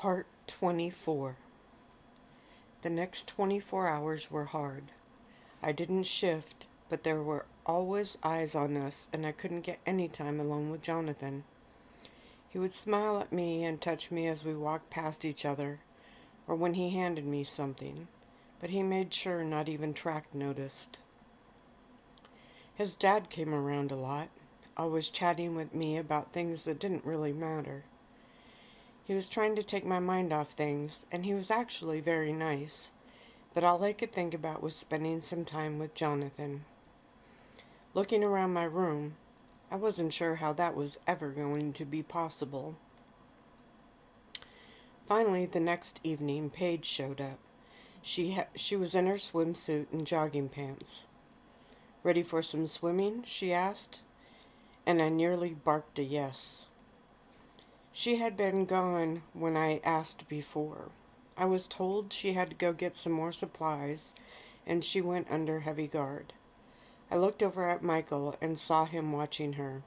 Part 24. The next 24 hours were hard. I didn't shift, but there were always eyes on us, and I couldn't get any time alone with Jonathan. He would smile at me and touch me as we walked past each other, or when he handed me something, but he made sure not even Track noticed. His dad came around a lot, always chatting with me about things that didn't really matter. He was trying to take my mind off things, and he was actually very nice, but all I could think about was spending some time with Jonathan. Looking around my room, I wasn't sure how that was ever going to be possible. Finally, the next evening, Paige showed up. She was in her swimsuit and jogging pants. "Ready for some swimming?" she asked, and I nearly barked a yes. She had been gone when I asked before. I was told she had to go get some more supplies, and she went under heavy guard. I looked over at Michael and saw him watching her.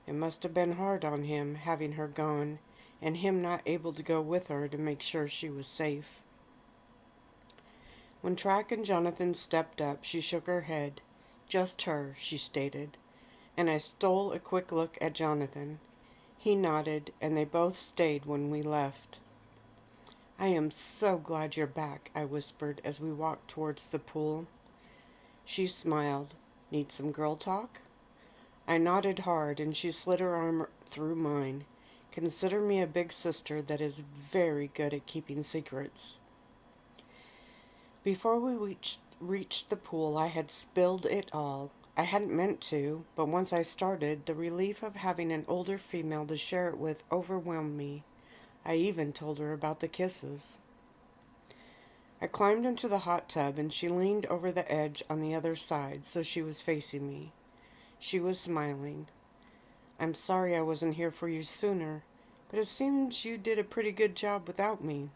It must have been hard on him, having her gone, and him not able to go with her to make sure she was safe. When Track and Jonathan stepped up, she shook her head. "Just her," she stated, and I stole a quick look at Jonathan. He nodded, and they both stayed when we left. "I am so glad you're back," I whispered as we walked towards the pool. She smiled. "Need some girl talk?" I nodded hard, and she slid her arm through mine. "Consider me a big sister that is very good at keeping secrets." Before we reached the pool, I had spilled it all. I hadn't meant to, but once I started, the relief of having an older female to share it with overwhelmed me. I even told her about the kisses. I climbed into the hot tub, and she leaned over the edge on the other side, so she was facing me. She was smiling. "I'm sorry I wasn't here for you sooner, but it seems you did a pretty good job without me."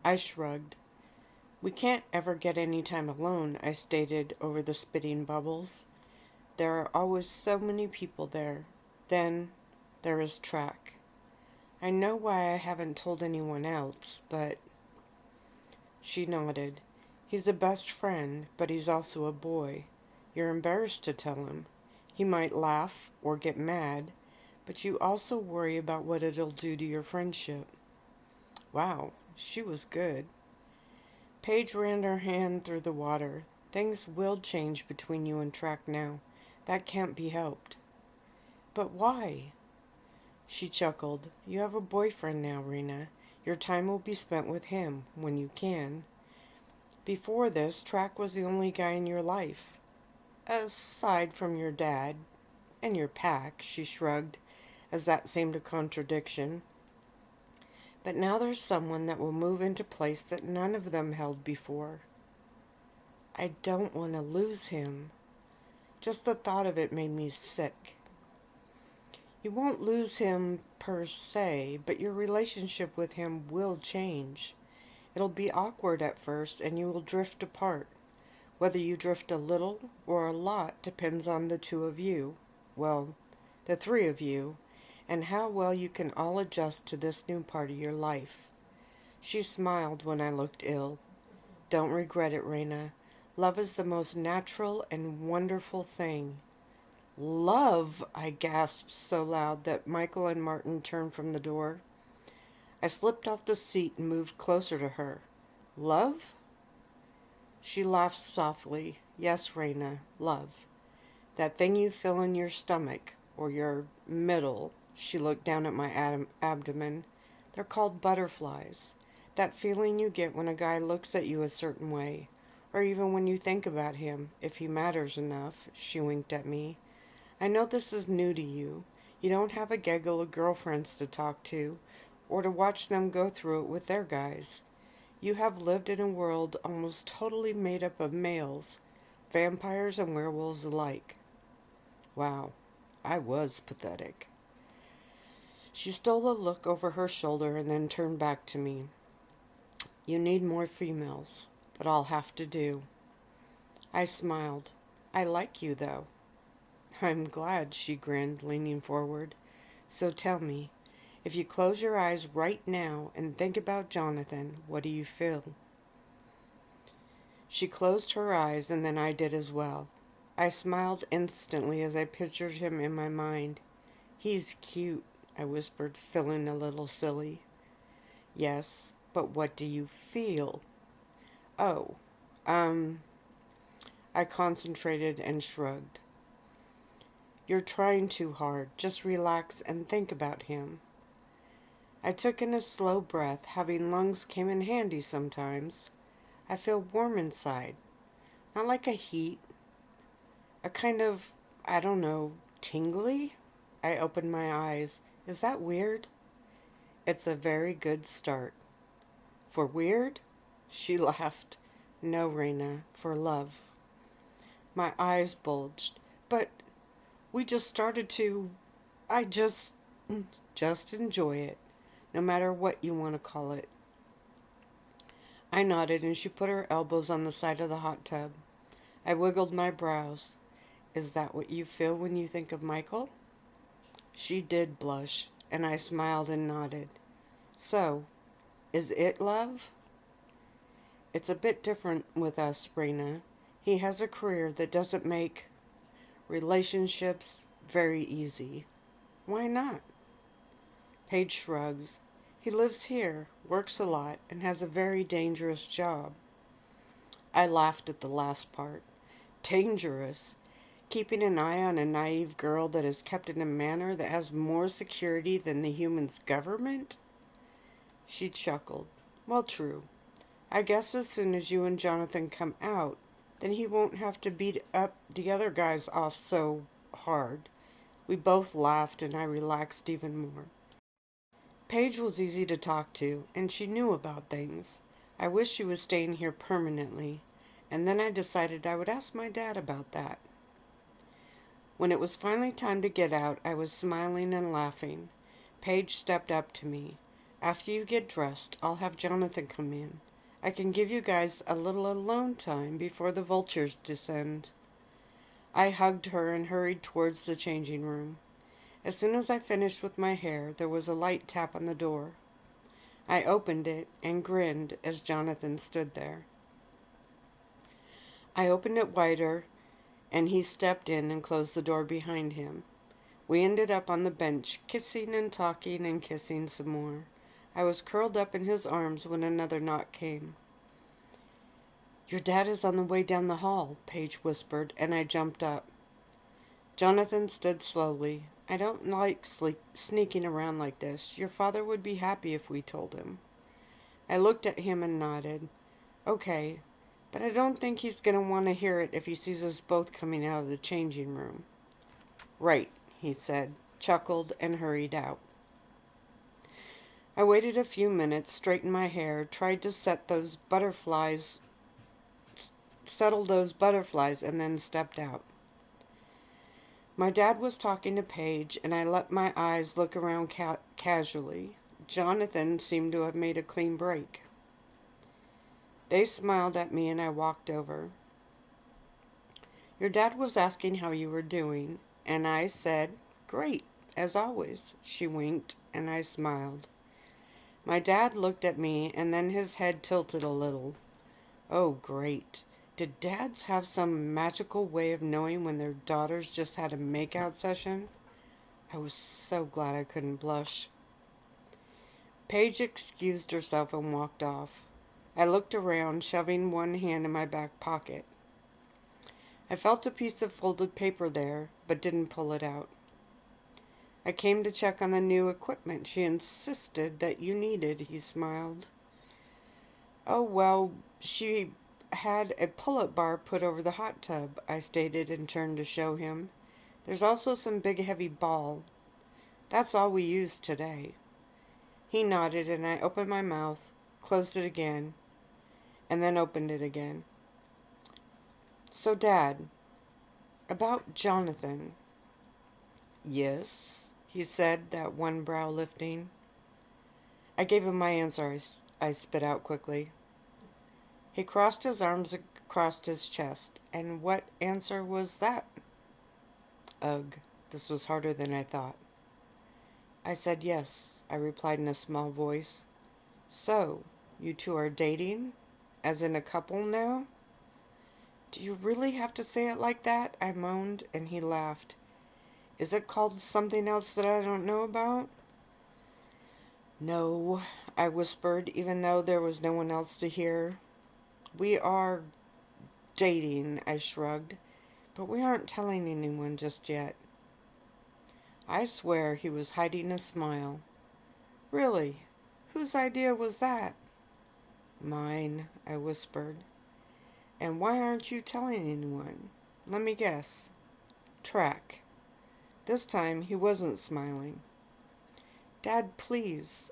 I shrugged. "We can't ever get any time alone," I stated over the spitting bubbles. "There are always so many people there. Then there is Track. I know why I haven't told anyone else, but—" She nodded. "He's a best friend, but he's also a boy. You're embarrassed to tell him. He might laugh or get mad, but you also worry about what it'll do to your friendship." Wow, she was good. Paige ran her hand through the water. "Things will change between you and Track now. That can't be helped." "But why?" She chuckled. "You have a boyfriend now, Reina. Your time will be spent with him, when you can. Before this, Track was the only guy in your life. Aside from your dad and your pack," she shrugged, as that seemed a contradiction. "But now there's someone that will move into place that none of them held before. I don't want to lose him." Just the thought of it made me sick. "You won't lose him per se, but your relationship with him will change. It'll be awkward at first, and you will drift apart. Whether you drift a little or a lot depends on the two of you, well, the three of you, and how well you can all adjust to this new part of your life." She smiled when I looked ill. "Don't regret it, Reina. Love is the most natural and wonderful thing." "Love!" I gasped so loud that Michael and Martin turned from the door. I slipped off the seat and moved closer to her. "Love?" She laughed softly. "Yes, Reina, love. That thing you feel in your stomach, or your middle." She looked down at my abdomen. "They're called butterflies. That feeling you get when a guy looks at you a certain way, or even when you think about him, if he matters enough." She winked at me. "I know this is new to you. You don't have a gaggle of girlfriends to talk to, or to watch them go through it with their guys. You have lived in a world almost totally made up of males, vampires and werewolves alike." Wow, I was pathetic. She stole a look over her shoulder and then turned back to me. "You need more females, but I'll have to do." I smiled. "I like you, though." "I'm glad," she grinned, leaning forward. "So tell me, If you close your eyes right now and think about Jonathan, what do you feel? She closed her eyes, and then I did as well. I smiled instantly as I pictured him in my mind. He's cute, I whispered, feeling a little silly. Yes, but what do you feel? Oh, um, I concentrated and shrugged. You're trying too hard. Just relax and think about him. I took in a slow breath. Having lungs came in handy sometimes. I feel warm inside. Not like a heat. A kind of, I don't know, tingly? I opened my eyes. Is that weird? It's a very good start. For weird? She laughed. No, Reina, for love. My eyes bulged. But we just started to. I just enjoy it, no matter what you want to call it. I nodded and she put her elbows on the side of the hot tub. I wiggled my brows. Is that what you feel when you think of Michael? She did blush, and I smiled and nodded. So, is it love? It's a bit different with us, Reina. He has a career that doesn't make relationships very easy. Why not? Paige shrugs. He lives here, works a lot, and has a very dangerous job. I laughed at the last part. Dangerous. Keeping an eye on a naive girl that is kept in a manner that has more security than the human's government? She chuckled. Well, true. I guess as soon as you and Jonathan come out, then he won't have to beat up the other guys off so hard. We both laughed and I relaxed even more. Paige was easy to talk to, and she knew about things. I wished she was staying here permanently, and then I decided I would ask my dad about that. When it was finally time to get out, I was smiling and laughing. Paige stepped up to me. After you get dressed, I'll have Jonathan come in. I can give you guys a little alone time before the vultures descend. I hugged her and hurried towards the changing room. As soon as I finished with my hair, there was a light tap on the door. I opened it and grinned as Jonathan stood there. I opened it wider, and he stepped in and closed the door behind him. We ended up on the bench, kissing and talking and kissing some more. I was curled up in his arms when another knock came. Your dad is on the way down the hall, Paige whispered, and I jumped up. Jonathan stood slowly. I don't like sneaking around like this. Your father would be happy if we told him. I looked at him and nodded. Okay, but I don't think he's going to want to hear it if he sees us both coming out of the changing room. Right, he said, chuckled, and hurried out. I waited a few minutes, straightened my hair, tried to settle those butterflies, and then stepped out. My dad was talking to Paige, and I let my eyes look around casually. Jonathan seemed to have made a clean break. They smiled at me, and I walked over. Your dad was asking how you were doing, and I said, great, as always. She winked, and I smiled. My dad looked at me, and then his head tilted a little. Oh, great. Did dads have some magical way of knowing when their daughters just had a makeout session? I was so glad I couldn't blush. Paige excused herself and walked off. I looked around, shoving one hand in my back pocket. I felt a piece of folded paper there, but didn't pull it out. I came to check on the new equipment she insisted that you needed, he smiled. Oh, well, she had a pull-up bar put over the hot tub, I stated and turned to show him. There's also some big heavy ball. That's all we used today. He nodded and I opened my mouth, closed it again, and then opened it again. So, Dad, about Jonathan. Yes, he said, that one brow lifting. I gave him my answer, I spit out quickly. He crossed his arms across his chest. And what answer was that? Ugh, this was harder than I thought. I said yes, I replied in a small voice. So, you two are dating? As in a couple now? Do you really have to say it like that? I moaned, and he laughed. Is it called something else that I don't know about? No, I whispered, even though there was no one else to hear. We are dating, I shrugged, but we aren't telling anyone just yet. I swear he was hiding a smile. Really? Whose idea was that? Mine, I whispered. And why aren't you telling anyone? Let me guess. Track. This time he wasn't smiling. Dad, please.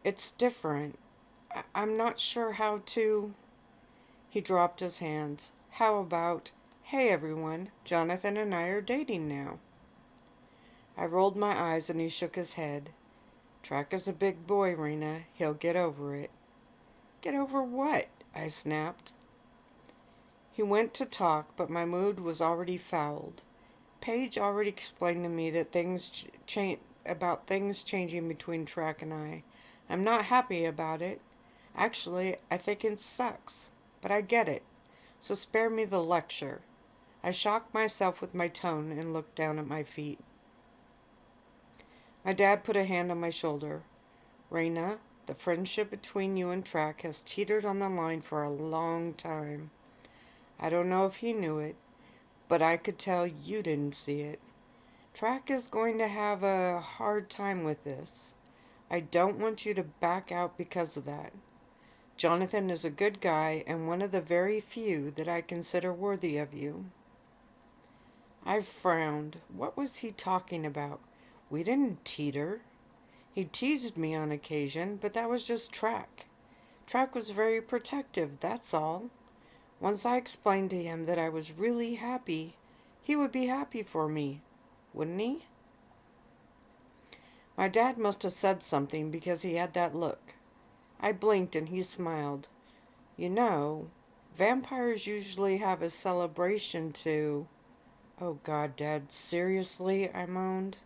It's different. I'm not sure how to. He dropped his hands. How about, hey everyone, Jonathan and I are dating now. I rolled my eyes and he shook his head. Track is a big boy, Reina. He'll get over it. Get over what? I snapped. He went to talk, but my mood was already fouled. Paige already explained to me that things changing between Track and I. I'm not happy about it. Actually, I think it sucks, but I get it. So spare me the lecture. I shocked myself with my tone and looked down at my feet. My dad put a hand on my shoulder. Reina, the friendship between you and Track has teetered on the line for a long time. I don't know if he knew it, but I could tell you didn't see it. Track is going to have a hard time with this. I don't want you to back out because of that. Jonathan is a good guy and one of the very few that I consider worthy of you. I frowned. What was he talking about? We didn't teeter. He teased me on occasion, but that was just Track. Track was very protective, that's all. Once I explained to him that I was really happy, he would be happy for me, wouldn't he? My dad must have said something because he had that look. I blinked and he smiled. You know, vampires usually have a celebration to... Oh God, Dad, seriously? I moaned.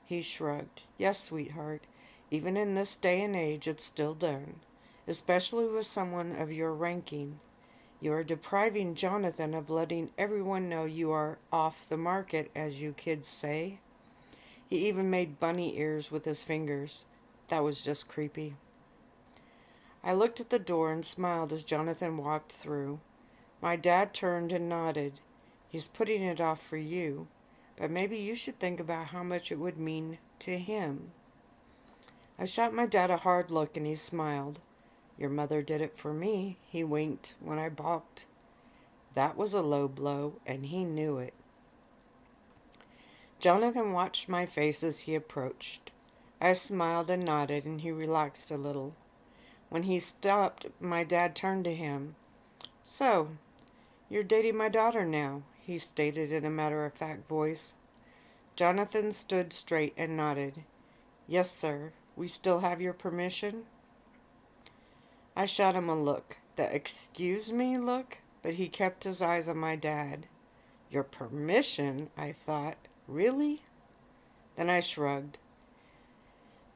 He shrugged. Yes, sweetheart. Even in this day and age, it's still done. Especially with someone of your ranking. You are depriving Jonathan of letting everyone know you are off the market, as you kids say. He even made bunny ears with his fingers. That was just creepy. I looked at the door and smiled as Jonathan walked through. My dad turned and nodded. He's putting it off for you, but maybe you should think about how much it would mean to him. I shot my dad a hard look and he smiled. Your mother did it for me, he winked when I balked. That was a low blow, and he knew it. Jonathan watched my face as he approached. I smiled and nodded, and he relaxed a little. When he stopped, my dad turned to him. So, you're dating my daughter now, he stated in a matter-of-fact voice. Jonathan stood straight and nodded. Yes, sir. We still have your permission? I shot him a look, the excuse me look, but he kept his eyes on my dad. Your permission, I thought. Really? Then I shrugged.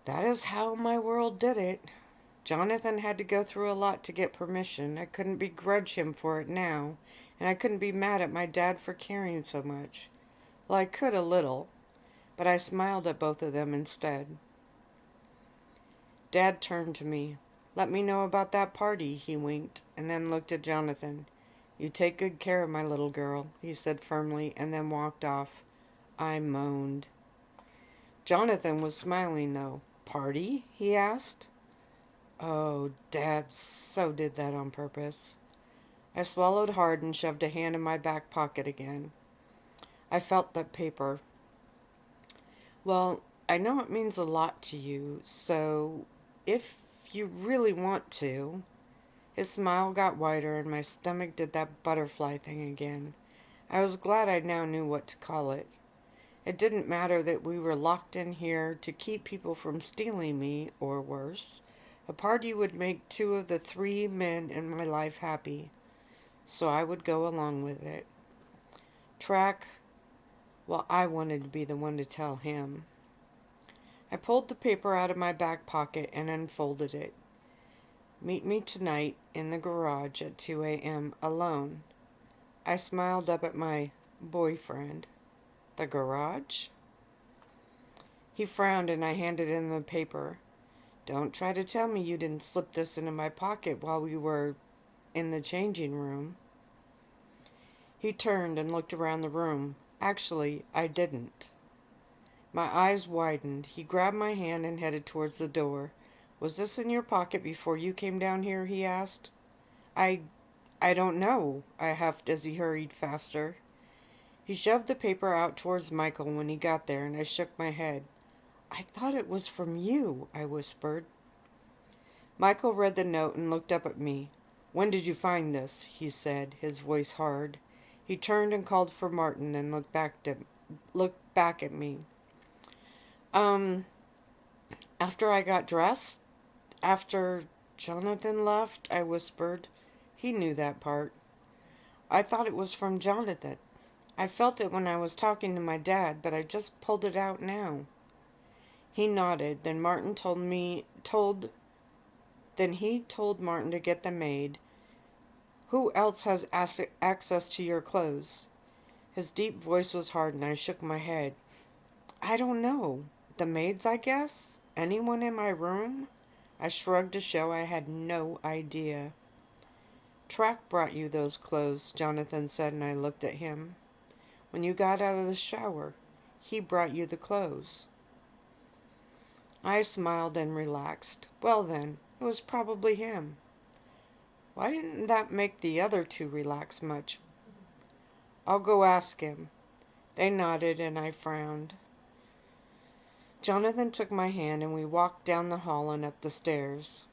That is how my world did it. Jonathan had to go through a lot to get permission. I couldn't begrudge him for it now, and I couldn't be mad at my dad for caring so much. Well, I could a little, but I smiled at both of them instead. Dad turned to me. Let me know about that party, he winked, and then looked at Jonathan. You take good care of my little girl, he said firmly, and then walked off. I moaned. Jonathan was smiling, though. Party? He asked. Oh, Dad so did that on purpose. I swallowed hard and shoved a hand in my back pocket again. I felt that paper. Well, I know it means a lot to you, so if you really want to... His smile got wider and my stomach did that butterfly thing again. I was glad I now knew what to call it. It didn't matter that we were locked in here to keep people from stealing me, or worse. A party would make 2 of the 3 men in my life happy, so I would go along with it. Track, well, I wanted to be the one to tell him. I pulled the paper out of my back pocket and unfolded it. Meet me tonight in the garage at 2 a.m. alone. I smiled up at my boyfriend. The garage? He frowned and I handed him the paper. Don't try to tell me you didn't slip this into my pocket while we were in the changing room. He turned and looked around the room. Actually, I didn't. My eyes widened. He grabbed my hand and headed towards the door. Was this in your pocket before you came down here? He asked. I I don't know, I huffed as he hurried faster. He shoved the paper out towards Michael when he got there, and I shook my head. I thought it was from you, I whispered. Michael read the note and looked up at me. When did you find this? He said, his voice hard. He turned and called for Martin, then looked back at me. After I got dressed? After Jonathan left? I whispered. He knew that part. I thought it was from Jonathan. I felt it when I was talking to my dad, but I just pulled it out now. He nodded. Then he told Martin to get the maid. Who else has access to your clothes? His deep voice was hard, and I shook my head. I don't know. The maids, I guess? Anyone in my room? I shrugged to show I had no idea. Track brought you those clothes, Jonathan said, and I looked at him. When you got out of the shower, he brought you the clothes. I smiled and relaxed. Well then, it was probably him. Why didn't that make the other two relax much? I'll go ask him. They nodded and I frowned. Jonathan took my hand and we walked down the hall and up the stairs.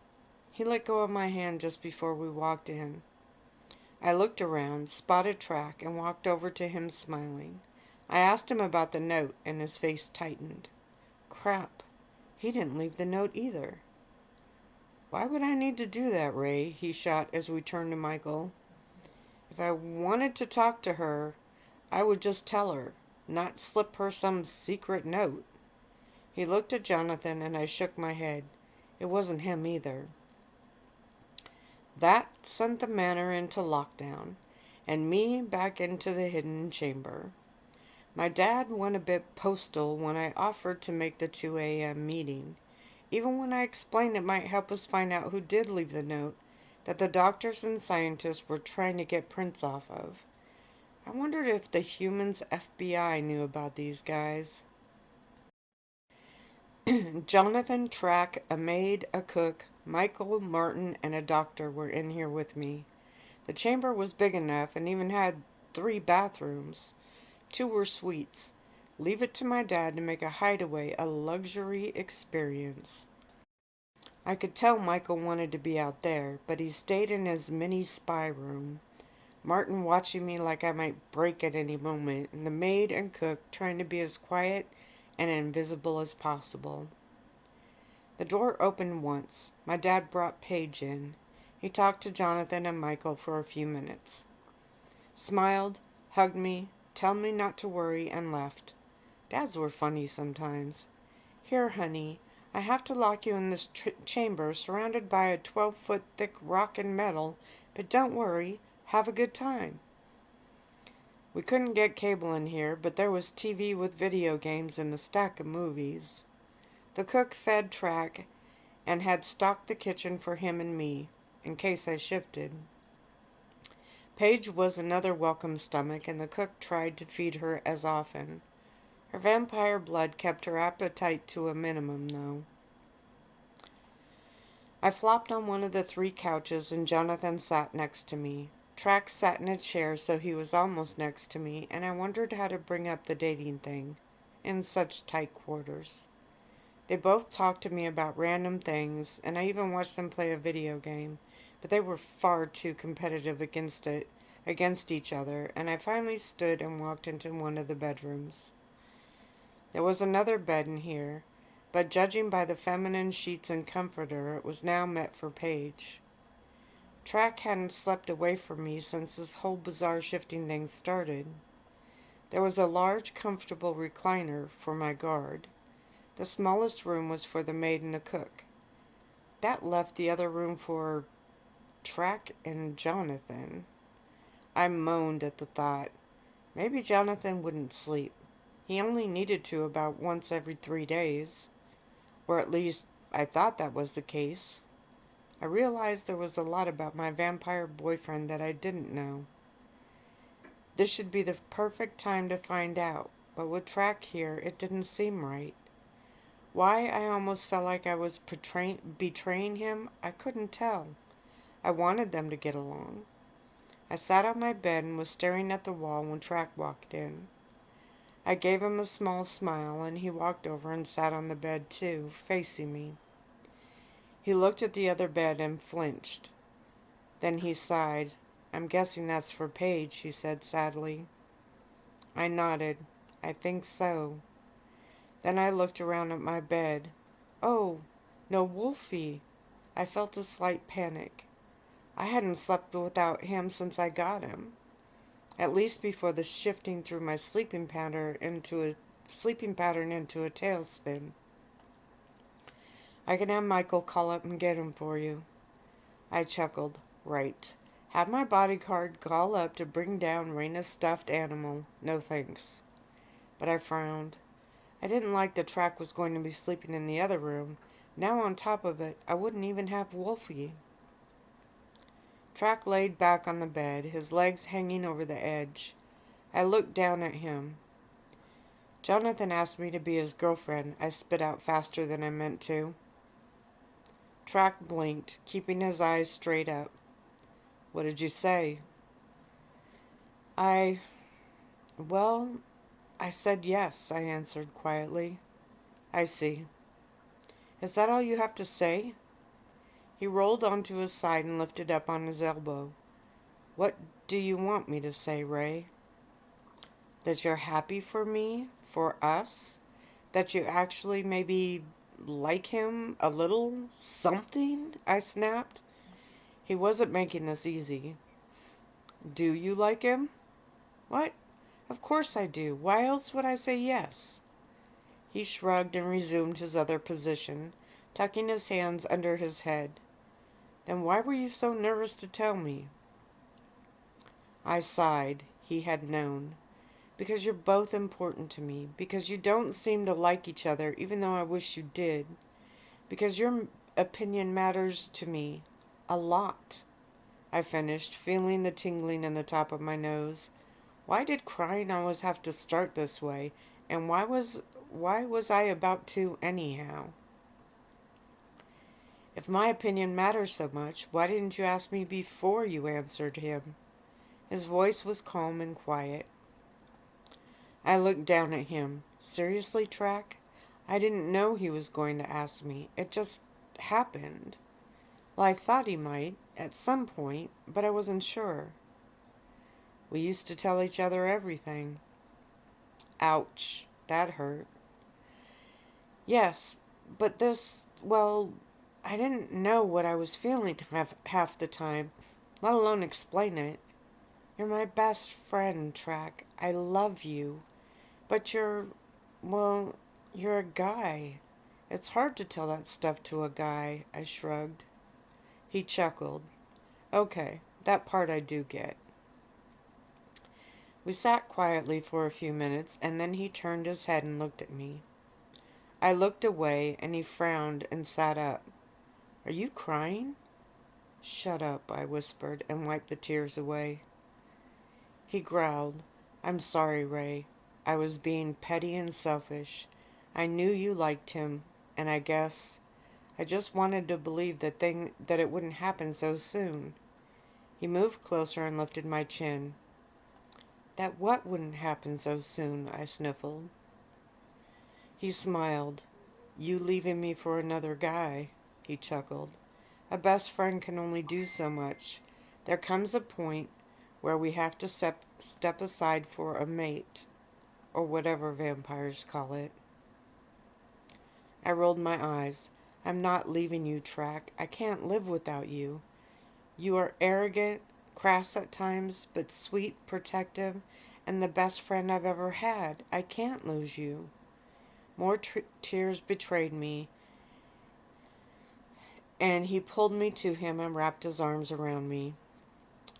He let go of my hand just before we walked in. I looked around, spotted Track, and walked over to him smiling. I asked him about the note, and his face tightened. Crap, he didn't leave the note either. Why would I need to do that, Ray? He shot as we turned to Michael. If I wanted to talk to her, I would just tell her, not slip her some secret note. He looked at Jonathan, and I shook my head. It wasn't him either. That sent the manor into lockdown, and me back into the hidden chamber. My dad went a bit postal when I offered to make the 2 a.m. meeting. Even when I explained it might help us find out who did leave the note that the doctors and scientists were trying to get prints off of. I wondered if the humans' FBI knew about these guys. Jonathan, Track, a maid, a cook, Michael, Martin, and a doctor were in here with me. The chamber was big enough and even had 3 bathrooms. 2 were suites. Leave it to my dad to make a hideaway a luxury experience. I could tell Michael wanted to be out there, but he stayed in his mini spy room. Martin watching me like I might break at any moment, and the maid and cook trying to be as quiet and invisible as possible. The door opened once. My dad brought Paige in. He talked to Jonathan and Michael for a few minutes. Smiled, hugged me, told me not to worry, and left. Dads were funny sometimes. Here, honey, I have to lock you in this chamber surrounded by a 12-foot thick rock and metal, but don't worry, have a good time. We couldn't get cable in here, but there was TV with video games and a stack of movies. The cook fed Track and had stocked the kitchen for him and me, in case I shifted. Paige was another welcome stomach, and the cook tried to feed her as often. Her vampire blood kept her appetite to a minimum, though. I flopped on one of the 3 couches, and Jonathan sat next to me. Track sat in a chair so he was almost next to me, and I wondered how to bring up the dating thing in such tight quarters. They both talked to me about random things, and I even watched them play a video game, but they were far too competitive against each other, and I finally stood and walked into one of the bedrooms. There was another bed in here, but judging by the feminine sheets and comforter, it was now meant for Paige. Track hadn't slept away from me since this whole bizarre shifting thing started. There was a large, comfortable recliner for my guard. The smallest room was for the maid and the cook. That left the other room for Track and Jonathan. I moaned at the thought. Maybe Jonathan wouldn't sleep. He only needed to about once every 3 days. Or at least I thought that was the case. I realized there was a lot about my vampire boyfriend that I didn't know. This should be the perfect time to find out, but with Track here, it didn't seem right. Why I almost felt like I was betraying him, I couldn't tell. I wanted them to get along. I sat on my bed and was staring at the wall when Track walked in. I gave him a small smile, and he walked over and sat on the bed too, facing me. He looked at the other bed and flinched. Then he sighed. I'm guessing that's for Paige, he said sadly. I nodded. I think so. Then I looked around at my bed. Oh, no Wolfie. I felt a slight panic. I hadn't slept without him since I got him. At least before the shifting through my sleeping pattern into a tailspin. I can have Michael call up and get him for you. I chuckled. Right. Have my bodyguard call up to bring down Reina's stuffed animal. No thanks. But I frowned. I didn't like that Track was going to be sleeping in the other room. Now on top of it, I wouldn't even have Wolfie. Track laid back on the bed, his legs hanging over the edge. I looked down at him. Jonathan asked me to be his girlfriend. I spit out faster than I meant to. Track blinked, keeping his eyes straight up. What did you say? Well, I said yes, I answered quietly. I see. Is that all you have to say? He rolled onto his side and lifted up on his elbow. What do you want me to say, Ray? That you're happy for me? For us? That you actually maybe like him a little something? I snapped. He wasn't making this easy. Do you like him? What? Of course I do. Why else would I say yes? He shrugged and resumed his other position, tucking his hands under his head. Then why were you so nervous to tell me? I sighed. He had known. Because you're both important to me. Because you don't seem to like each other, even though I wish you did. Because your opinion matters to me. A lot. I finished, feeling the tingling in the top of my nose. Why did crying always have to start this way? And why was I about to anyhow? If my opinion matters so much, why didn't you ask me before you answered him? His voice was calm and quiet. I looked down at him. Seriously, Track? I didn't know he was going to ask me. It just happened. Well, I thought he might, at some point, but I wasn't sure. We used to tell each other everything. Ouch, that hurt. Yes, but I didn't know what I was feeling half the time, let alone explain it. You're my best friend, Track. I love you. But you're a guy. It's hard to tell that stuff to a guy, I shrugged. He chuckled. Okay, that part I do get. We sat quietly for a few minutes, and then he turned his head and looked at me. I looked away, and he frowned and sat up. Are you crying? Shut up, I whispered, and wiped the tears away. He growled. I'm sorry, Ray. I was being petty and selfish. I knew you liked him, and I just wanted to believe that it wouldn't happen so soon. He moved closer and lifted my chin. That what wouldn't happen so soon? I sniffled. He smiled. You leaving me for another guy, he chuckled. A best friend can only do so much. There comes a point where we have to step aside for a mate, or whatever vampires call it. I rolled my eyes. I'm not leaving you, Track. I can't live without you. You are arrogant, crass at times, but sweet, protective, and the best friend I've ever had. I can't lose you. More tears betrayed me, and he pulled me to him and wrapped his arms around me.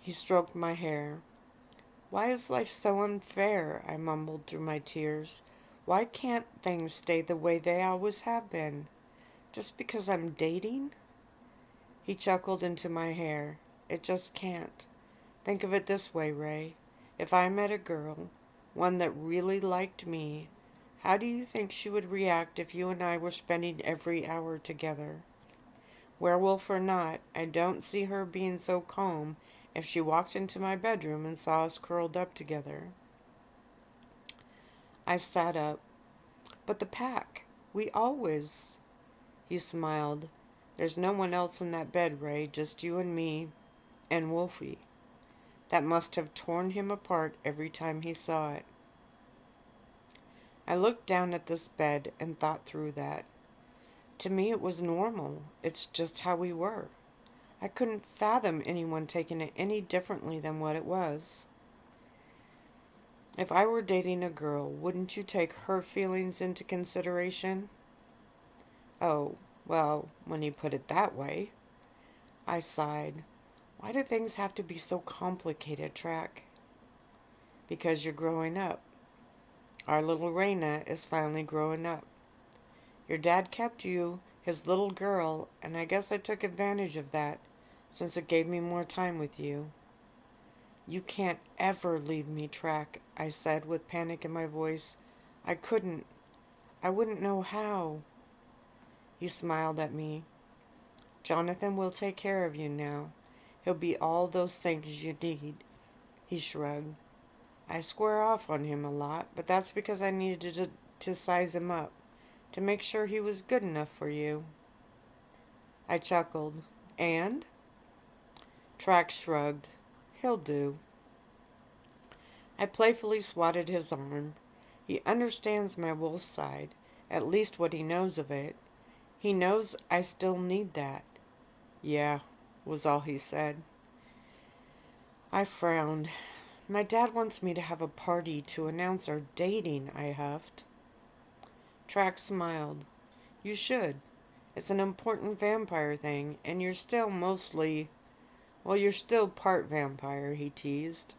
He stroked my hair. Why is life so unfair? I mumbled through my tears. Why can't things stay the way they always have been? Just because I'm dating? He chuckled into my hair. It just can't. Think of it this way, Ray. If I met a girl, one that really liked me, how do you think she would react if you and I were spending every hour together? Werewolf or not, I don't see her being so calm if she walked into my bedroom and saw us curled up together. I sat up. But the pack. We always. He smiled. There's no one else in that bed, Ray, just you and me and Wolfie. That must have torn him apart every time he saw it. I looked down at this bed and thought through that. To me, it was normal. It's just how we were. I couldn't fathom anyone taking it any differently than what it was. If I were dating a girl, wouldn't you take her feelings into consideration? Oh, well, when you put it that way. I sighed. Why do things have to be so complicated, Track? Because you're growing up. Our little Reina is finally growing up. Your dad kept you his little girl, and I guess I took advantage of that, since it gave me more time with you. You can't ever leave me, Track, I said with panic in my voice. I couldn't. I wouldn't know how. He smiled at me. Jonathan will take care of you now. He'll be all those things you need. He shrugged. I square off on him a lot, but that's because I needed to size him up, to make sure he was good enough for you. I chuckled. And? Track shrugged. He'll do. I playfully swatted his arm. He understands my wolf side, at least what he knows of it. He knows I still need that. Yeah, was all he said. I frowned. My dad wants me to have a party to announce our dating, I huffed. Track smiled. You should. It's an important vampire thing, and you're still you're still part vampire, he teased.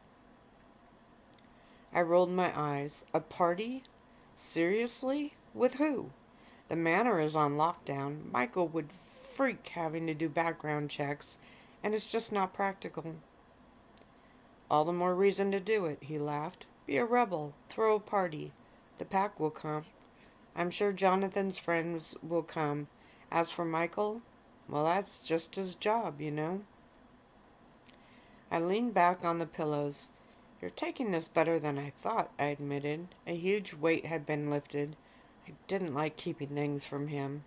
I rolled my eyes. A party? Seriously? With who? The manor is on lockdown. Michael would freak having to do background checks, and it's just not practical. All the more reason to do it, he laughed. Be a rebel. Throw a party. The pack will come. I'm sure Jonathan's friends will come. As for Michael, well, that's just his job, you know. I leaned back on the pillows. You're taking this better than I thought, I admitted. A huge weight had been lifted. I didn't like keeping things from him.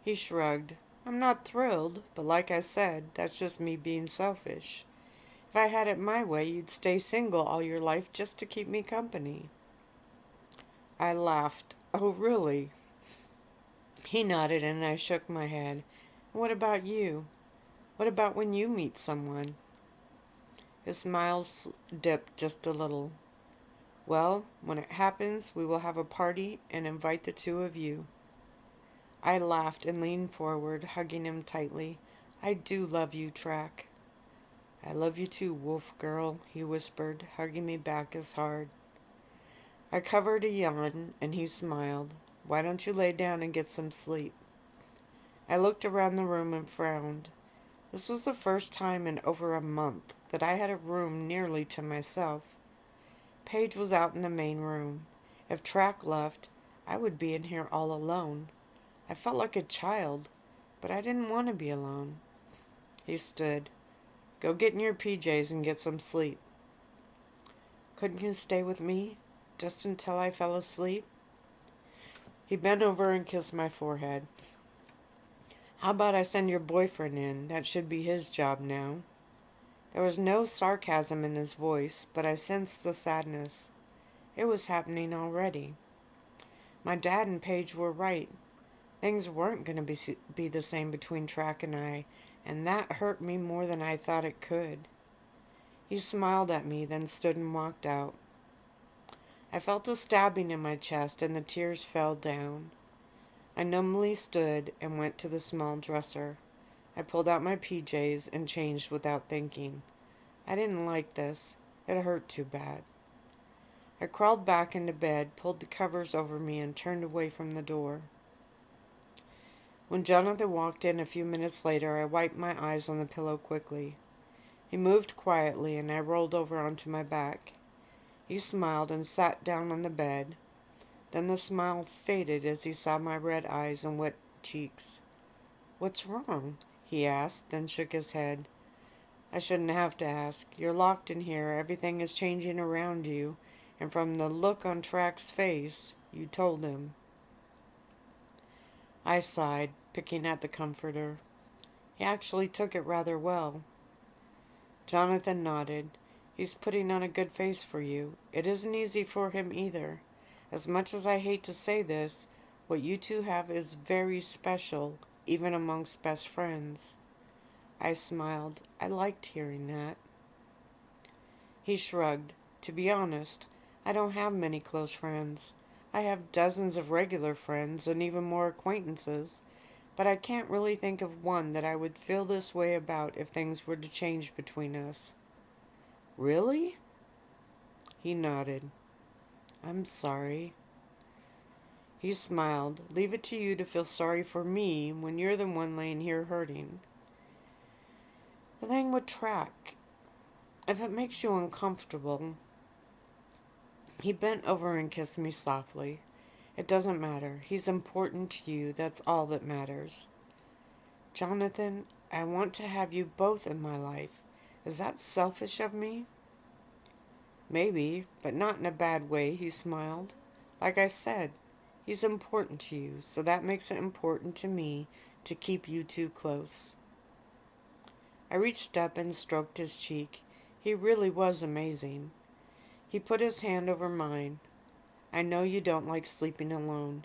He shrugged. I'm not thrilled, but like I said, that's just me being selfish. If I had it my way, you'd stay single all your life just to keep me company. I laughed. Oh, really? He nodded and I shook my head. What about you? What about when you meet someone? His smile dipped just a little. Well, when it happens, we will have a party and invite the two of you. I laughed and leaned forward, hugging him tightly. I do love you, Track. I love you too, wolf girl, he whispered, hugging me back as hard. I covered a yawn, and he smiled. Why don't you lay down and get some sleep? I looked around the room and frowned. This was the first time in over a month that I had a room nearly to myself. Paige was out in the main room. If Track left, I would be in here all alone. I felt like a child, but I didn't want to be alone. He stood. Go get in your PJs and get some sleep. Couldn't you stay with me, just until I fell asleep? He bent over and kissed my forehead. How about I send your boyfriend in? That should be his job now. There was no sarcasm in his voice, but I sensed the sadness. It was happening already. My dad and Paige were right. Things weren't going to be the same between Track and I, and that hurt me more than I thought it could. He smiled at me, then stood and walked out. I felt a stabbing in my chest and the tears fell down. I numbly stood and went to the small dresser. I pulled out my PJs and changed without thinking. I didn't like this. It hurt too bad. I crawled back into bed, pulled the covers over me, and turned away from the door. When Jonathan walked in a few minutes later, I wiped my eyes on the pillow quickly. He moved quietly, and I rolled over onto my back. He smiled and sat down on the bed. Then the smile faded as he saw my red eyes and wet cheeks. "What's wrong?" he asked, then shook his head. "I shouldn't have to ask. You're locked in here. Everything is changing around you. And from the look on Track's face, you told him." I sighed, picking at the comforter. He actually took it rather well. Jonathan nodded. "He's putting on a good face for you. It isn't easy for him either. As much as I hate to say this, what you two have is very special, even amongst best friends." I smiled. I liked hearing that. He shrugged. "To be honest, I don't have many close friends. I have dozens of regular friends and even more acquaintances, but I can't really think of one that I would feel this way about if things were to change between us." "Really?" He nodded. "I'm sorry." He smiled. "Leave it to you to feel sorry for me when you're the one laying here hurting. The thing with Track, if it makes you uncomfortable..." He bent over and kissed me softly. "It doesn't matter. He's important to you. That's all that matters." "Jonathan, I want to have you both in my life. Is that selfish of me?" "Maybe, but not in a bad way," he smiled. "Like I said, he's important to you, so that makes it important to me to keep you two close." I reached up and stroked his cheek. He really was amazing. He put his hand over mine. "I know you don't like sleeping alone.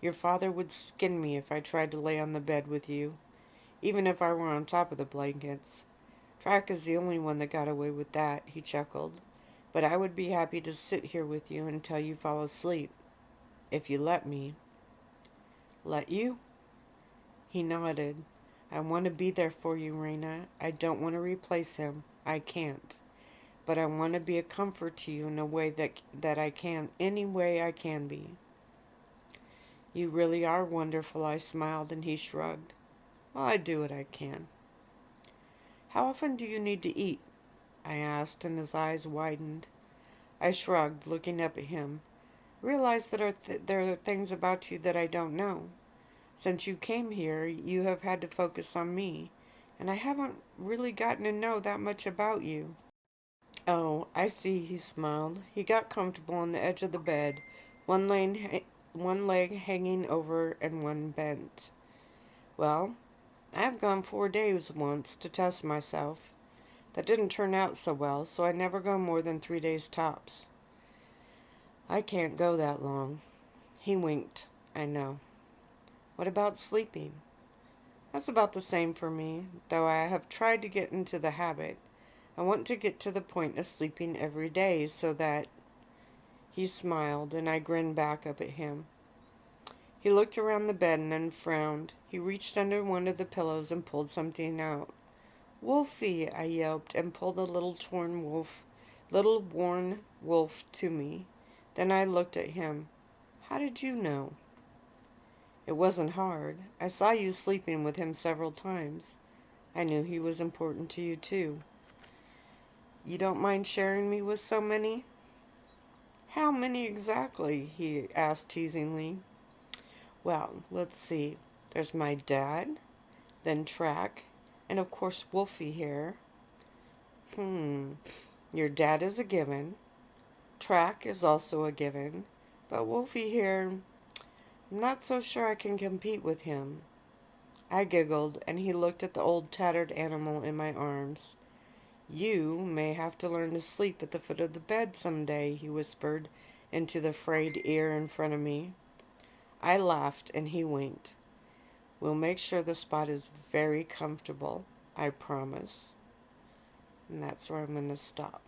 Your father would skin me if I tried to lay on the bed with you, even if I were on top of the blankets. Track is the only one that got away with that," he chuckled. "But I would be happy to sit here with you until you fall asleep, if you let me." "Let you?" He nodded. "I want to be there for you, Reina. I don't want to replace him. I can't. But I want to be a comfort to you in a way that I can, any way I can be." "You really are wonderful," I smiled, and he shrugged. "Well, I do what I can." "How often do you need to eat?" I asked, and his eyes widened. I shrugged, looking up at him. "Realize that there are things about you that I don't know. Since you came here, you have had to focus on me, and I haven't really gotten to know that much about you." "Oh, I see," he smiled. He got comfortable on the edge of the bed, one leg hanging over and one bent. "Well, I have gone 4 days once to test myself. That didn't turn out so well, so I never go more than 3 days tops." "I can't go that long." He winked. "I know." "What about sleeping?" "That's about the same for me, though I have tried to get into the habit. I want to get to the point of sleeping every day so that..." He smiled, and I grinned back up at him. He looked around the bed and then frowned. He reached under one of the pillows and pulled something out. "Wolfie!" I yelped, and pulled a little worn wolf to me. Then I looked at him. "How did you know?" "It wasn't hard. I saw you sleeping with him several times. I knew he was important to you, too." "You don't mind sharing me with so many?" "How many exactly?" he asked teasingly. "Well, let's see. There's my dad, then Track, and of course Wolfie here." Your dad is a given. Track is also a given. But Wolfie here, I'm not so sure I can compete with him." I giggled, and he looked at the old tattered animal in my arms. "You may have to learn to sleep at the foot of the bed someday," he whispered into the frayed ear in front of me. I laughed, and he winked. "We'll make sure the spot is very comfortable, I promise." And that's where I'm going to stop.